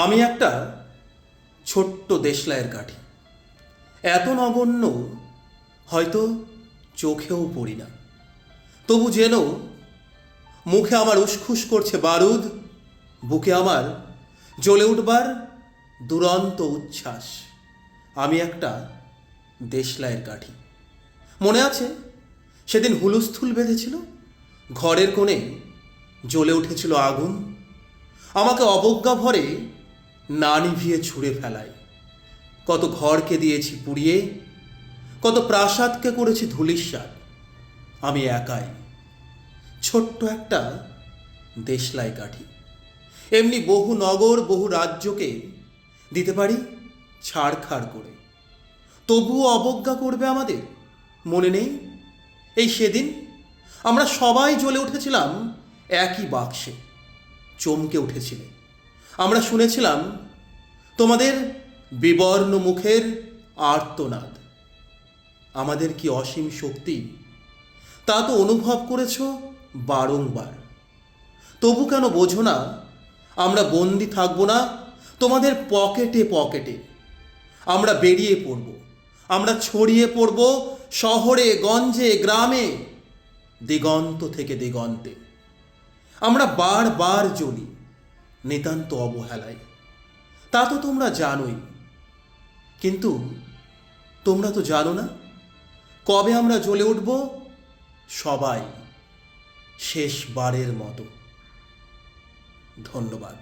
আমি একটা ছোট্ট দেশলাইয়ের কাঠি, এত নগণ্য হয়তো চোখেও পড়ি না। তবু যেন মুখে আমার উসখুস করছে বারুদ, বুকে আমার জ্বলে উঠবার দুরন্ত উচ্ছ্বাস। আমি একটা দেশলাইয়ের কাঠি। মনে আছে সেদিন হুলস্থুল বেঁধেছিল, ঘরের কোণে জ্বলে উঠেছিল আগুন, আমাকে অবজ্ঞা ভরে না নিভিয়ে ছুঁড়ে ফেলায়। কত ঘরকে দিয়েছি পুড়িয়ে, কত প্রাসাদকে করেছি ধূলিস্যাৎ। আমি একাই ছোট্ট একটা দেশলাই কাঠি। এমনি বহু নগর বহু রাজ্যকে দিতে পারি ছাড়খাড় করে, তবুও অবজ্ঞা করবে আমাদের। মনে নেই এই সেদিন আমরা সবাই জ্বলে উঠেছিলাম একই বাক্সে, চমকে উঠেছিলে। আমরা শুনেছিলাম তোমাদের বিবর্ণ মুখের আর্তনাদ। আমাদের কি অসীম শক্তি তা তো অনুভব করেছ বারংবার। তবু কেন বোঝো না আমরা বন্দি থাকবো না তোমাদের পকেটে পকেটে। আমরা বেরিয়ে পড়ব, আমরা ছড়িয়ে পড়ব শহরে গঞ্জে গ্রামে, দিগন্ত থেকে দিগন্তে। আমরা বারবার জ্বলি নিতান্ত অবহেলায়, তা তো তোমরা জানোই। কিন্তু তোমরা তো জানো না কবে আমরা জ্বলে উঠব সবাই শেষবারের মতো। ধন্যবাদ।